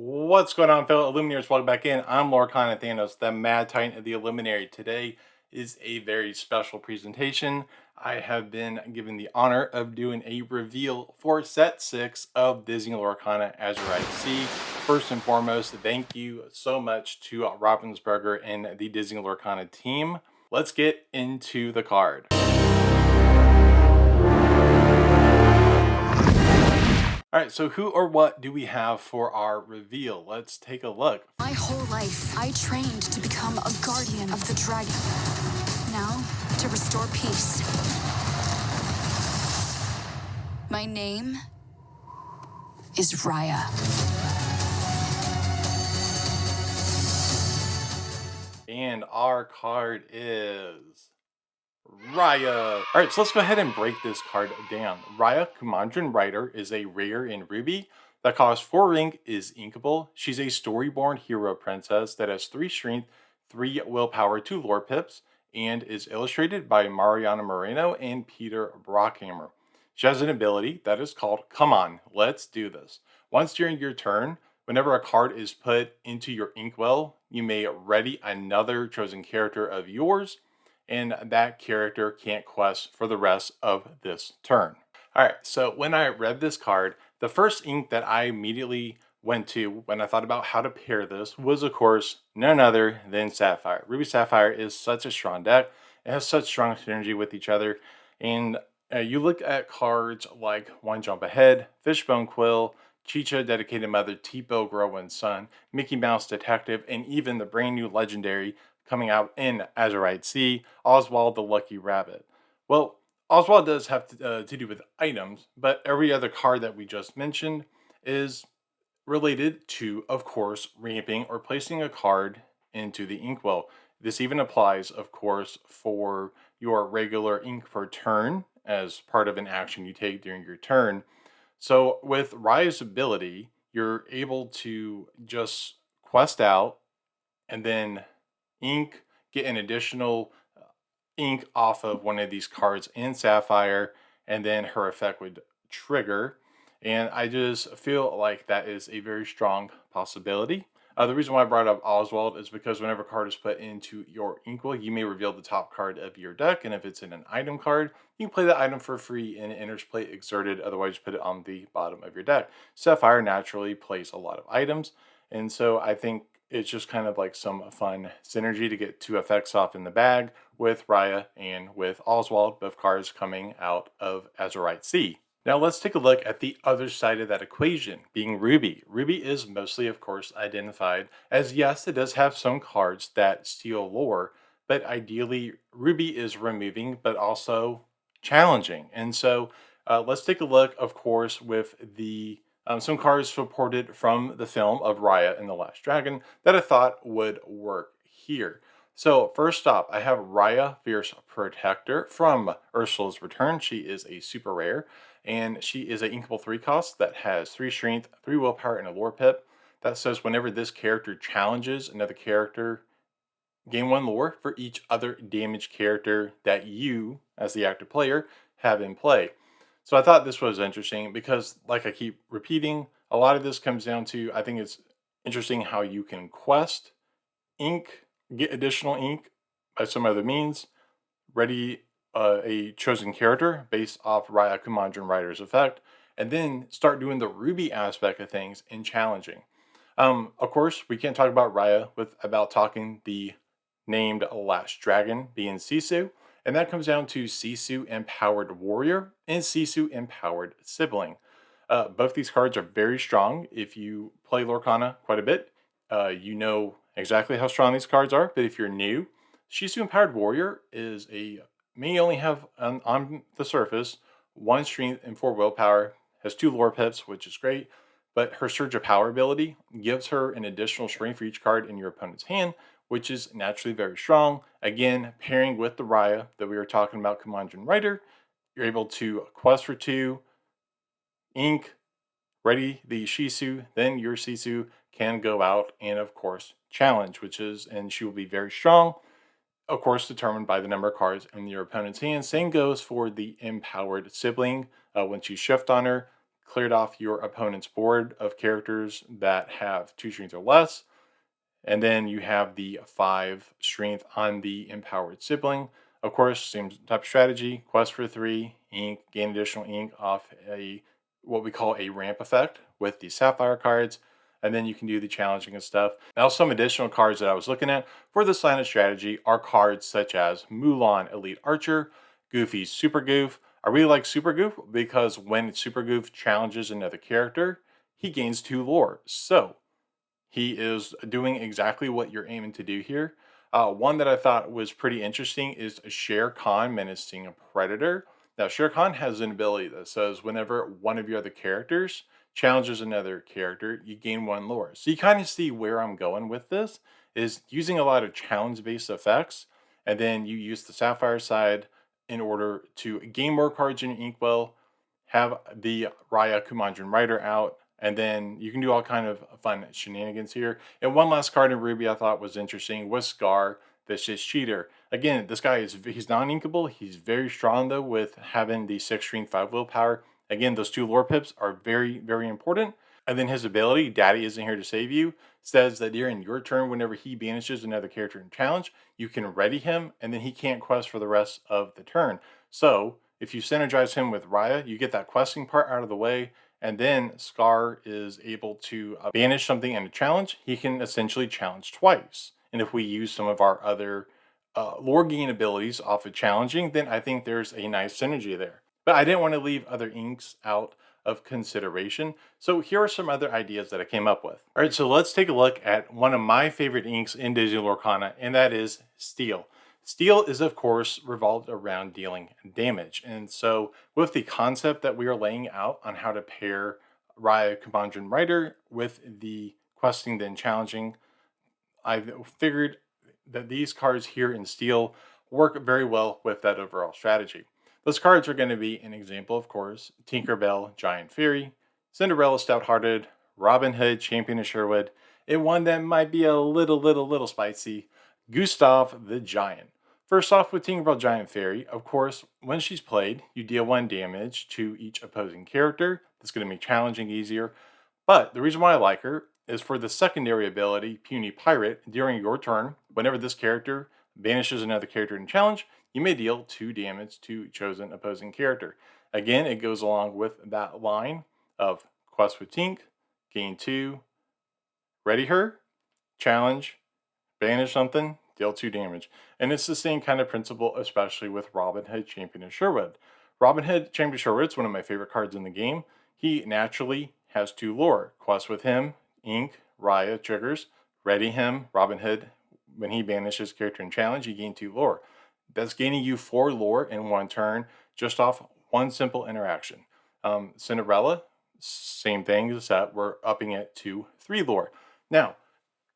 What's going on, fellow Illuminaries? Welcome back in. I'm Lorcana Thanos, the Mad Titan of the Illuminary. Today is a very special presentation. I have been given the honor of doing a reveal for set 6 of Disney Lorcana Azurite C. First and foremost, thank you so much to Ravensburger and the Disney Lorcana team. Let's get into the card. Alright, so who or what do we have for our reveal? Let's take a look. My whole life, I trained to become a guardian of the dragon. Now, to restore peace. My name is Raya. And our card is Raya. Alright, so let's go ahead and break this card down. Raya, Kumandran Rider, is a rare in Ruby that costs 4 ink, is inkable. She's a storyborn hero princess that has 3 strength, 3 willpower, 2 lore pips, and is illustrated by Mariana Moreno and Peter Brockhammer. She has an ability that is called Come On, Let's Do This. Once during your turn, whenever a card is put into your inkwell, you may ready another chosen character of yours, and that character can't quest for the rest of this turn. Alright, so when I read this card, the first ink that I immediately went to when I thought about how to pair this was, of course, none other than Sapphire. Ruby Sapphire is such a strong deck. It has such strong synergy with each other. And you look at cards like One Jump Ahead, Fishbone Quill, Chicha Dedicated Mother, Tipo Grow Son, Mickey Mouse Detective, and even the brand new legendary coming out in Azurite C, Oswald the Lucky Rabbit. Well, Oswald does have to do with items, but every other card that we just mentioned is related to, of course, ramping or placing a card into the inkwell. This even applies, of course, for your regular ink per turn as part of an action you take during your turn. So with Raya's ability, you're able to just quest out and then ink, get an additional ink off of one of these cards in Sapphire, and then her effect would trigger. And I just feel like that is a very strong possibility. The reason why I brought up Oswald is because whenever a card is put into your inkwell, you may reveal the top card of your deck, and if it's in an item card, you can play that item for free and it enters play exerted, otherwise put it on the bottom of your deck. Sapphire naturally plays a lot of items, and so I think it's just kind of like some fun synergy to get 2 effects off in the bag with Raya and with Oswald, both cards coming out of Azurite C. Now let's take a look at the other side of that equation, being Ruby. Ruby is mostly, of course, identified as, yes, it does have some cards that steal lore, but ideally Ruby is removing, but also challenging. And so let's take a look, of course, with the some cards supported from the film of Raya and the Last Dragon that I thought would work here. So first up, I have Raya, Fierce Protector from Ursula's Return. She is a super rare, and she is an inkable 3 cost that has 3 strength, 3 willpower, and a lore pip. That says whenever this character challenges another character, gain 1 lore for each other damaged character that you, as the active player, have in play. So I thought this was interesting because, like I keep repeating, a lot of this comes down to, I think it's interesting how you can quest, ink, get additional ink by some other means, ready a chosen character based off Raya Kumandran Rider's effect, and then start doing the Ruby aspect of things and challenging. Of course, we can't talk about Raya without talking the named Last Dragon being Sisu, and that comes down to Sisu Empowered Warrior and Sisu Empowered Sibling. Both these cards are very strong. If you play Lorcana quite a bit, you know exactly how strong these cards are, but if you're new, Sisu Empowered Warrior may only have on the surface 1 strength and 4 willpower, has 2 lore pips, which is great, but her Surge of Power ability gives her an additional strength for each card in your opponent's hand, which is naturally very strong. Again, pairing with the Raya that we were talking about, Kumandran Rider, you're able to quest for 2, ink, ready the Shisu, then your Sisu can go out and, of course, challenge, and she will be very strong, of course, determined by the number of cards in your opponent's hand. Same goes for the Empowered Sibling. Once you shift on her, cleared off your opponent's board of characters that have 2 strength or less. And then you have the 5 strength on the empowered sibling. Of course, same type of strategy. Quest for 3 ink, gain additional ink off a what we call a ramp effect with the sapphire cards. And then you can do the challenging and stuff. Now, some additional cards that I was looking at for the silent strategy are cards such as Mulan Elite Archer, Goofy's Super Goof. I really like Super Goof because when Super Goof challenges another character, he gains 2 lore. So he is doing exactly what you're aiming to do here. One that I thought was pretty interesting is Shere Khan menacing a predator. Now, Shere Khan has an ability that says whenever one of your other characters challenges another character, you gain 1 lore. So you kind of see where I'm going with this is using a lot of challenge-based effects, and then you use the Sapphire side in order to gain more cards in your Inkwell, have the Raya Kumandran Rider out, and then you can do all kind of fun shenanigans here. And one last card in Ruby I thought was interesting was Scar, Vicious Cheater. Again, this guy he's non-inkable. He's very strong though with having the 6 strength 5 willpower. Again, those 2 lore pips are very, very important. And then his ability, Daddy Isn't Here to Save You, says that during your turn, whenever he banishes another character in challenge, you can ready him, and then he can't quest for the rest of the turn. So if you synergize him with Raya, you get that questing part out of the way, and then Scar is able to banish something in a challenge. He can essentially challenge twice. And if we use some of our other lore gain abilities off of challenging, then I think there's a nice synergy there. But I didn't want to leave other inks out of consideration. So here are some other ideas that I came up with. All right, so let's take a look at one of my favorite inks in Digital Lorcana, and that is Steel. Steel is, of course, revolved around dealing damage. And so, with the concept that we are laying out on how to pair Raya Kumandran Rider with the questing, then challenging, I figured that these cards here in Steel work very well with that overall strategy. Those cards are going to be an example, of course, Tinkerbell, Giant Fairy, Cinderella, Stout-Hearted, Robin Hood, Champion of Sherwood, and one that might be a little spicy, Gustav the Giant. First off, with Tinkerbell Giant Fairy, of course, when she's played, you deal 1 damage to each opposing character. That's going to make challenging easier. But the reason why I like her is for the secondary ability, Puny Pirate. During your turn, whenever this character banishes another character in challenge, you may deal 2 damage to chosen opposing character. Again, it goes along with that line of Quest with Tink, gain 2, ready her, challenge, banish something, deal 2 damage. And it's the same kind of principle, especially with Robin Hood, Champion of Sherwood. Robin Hood, Champion of Sherwood is one of my favorite cards in the game. He naturally has 2 lore. Quest with him, Ink, Raya triggers. Ready him, Robin Hood. When he banishes character in challenge, you gain 2 lore. That's gaining you 4 lore in 1 turn just off one simple interaction. Cinderella, same thing, except we're upping it to 3 lore. Now,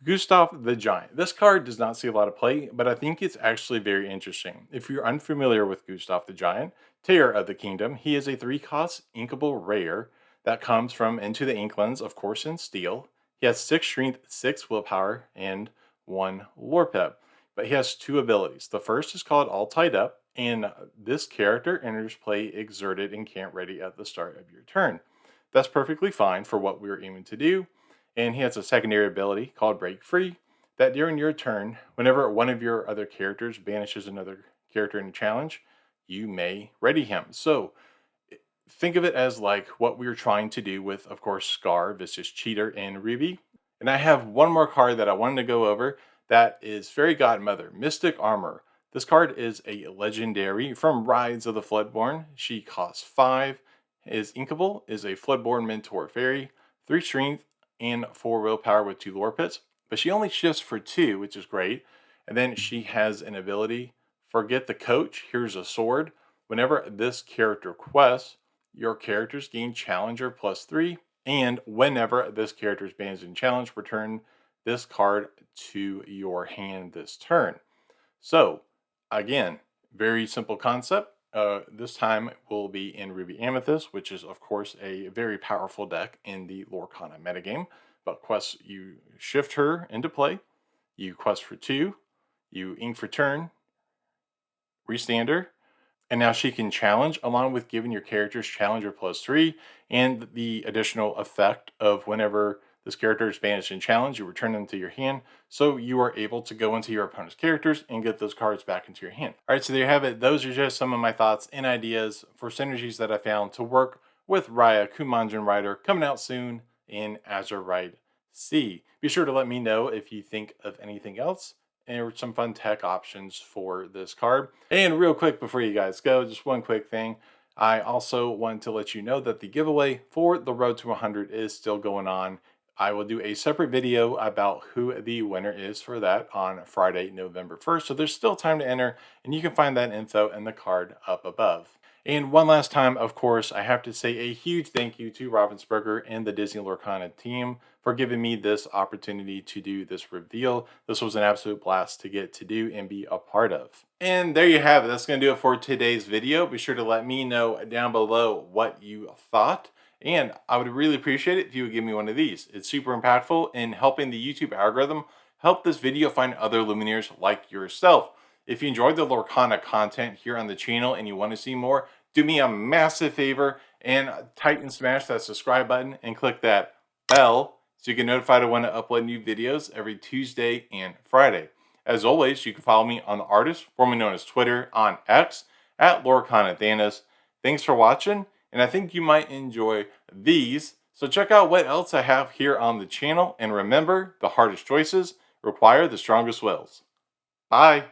Gustav the Giant. This card does not see a lot of play, but I think it's actually very interesting. If you're unfamiliar with Gustav the Giant, Tear of the Kingdom, he is a 3-cost inkable rare that comes from Into the Inklands, of course, in Steel. He has 6 strength, 6 willpower, and 1 lore pip. But he has 2 abilities. The first is called All Tied Up, and this character enters play exerted and can't ready at the start of your turn. That's perfectly fine for what we're aiming to do. And he has a secondary ability called Break Free that during your turn, whenever one of your other characters banishes another character in a challenge, you may ready him. So think of it as like what we were trying to do with, of course, Scar, Vicious Cheater, and Ruby. And I have one more card that I wanted to go over that is Fairy Godmother, Mystic Armor. This card is a legendary from Rides of the Floodborn. She costs 5, is inkable, is a Floodborn Mentor Fairy, 3 strength, and 4 willpower with 2 lore pits. But she only shifts for 2, which is great. And then she has an ability, Forget the Coach, here's a sword. Whenever this character quests, your characters gain Challenger +3, and whenever this character is banned in challenge, return this card to your hand this turn. So, again, very simple concept. This time will be in Ruby Amethyst, which is, of course, a very powerful deck in the Lorcana metagame. But quests, you shift her into play, you quest for 2, you ink for turn, restand her, And now she can challenge, along with giving your characters Challenger +3 and the additional effect of whenever this character is banished in challenge, you return them to your hand. So you are able to go into your opponent's characters and get those cards back into your hand. All right, so there you have it. Those are just some of my thoughts and ideas for synergies that I found to work with Raya, Kumanjan Rider, coming out soon in Azurite C. Be sure to let me know if you think of anything else and some fun tech options for this card. And real quick before you guys go, just one quick thing. I also want to let you know that the giveaway for the Road to 100 is still going on. I will do a separate video about who the winner is for that on Friday, November 1st. So there's still time to enter, and you can find that info in the card up above. And one last time, of course, I have to say a huge thank you to Ravensburger and the Disney Lorcana team for giving me this opportunity to do this reveal. This was an absolute blast to get to do and be a part of. And there you have it. That's going to do it for today's video. Be sure to let me know down below what you thought. And I would really appreciate it if you would give me one of these. It's super impactful in helping the YouTube algorithm help this video find other Lumineers like yourself. If you enjoyed the Lorcana content here on the channel and you want to see more, do me a massive favor and type and smash that subscribe button and click that bell so you get notified when I upload new videos every Tuesday and Friday. As always, you can follow me on the artist, formerly known as Twitter, on X, at Lorcana. Thanks for watching, and I think you might enjoy these. So check out what else I have here on the channel, and remember, the hardest choices require the strongest wills. Bye!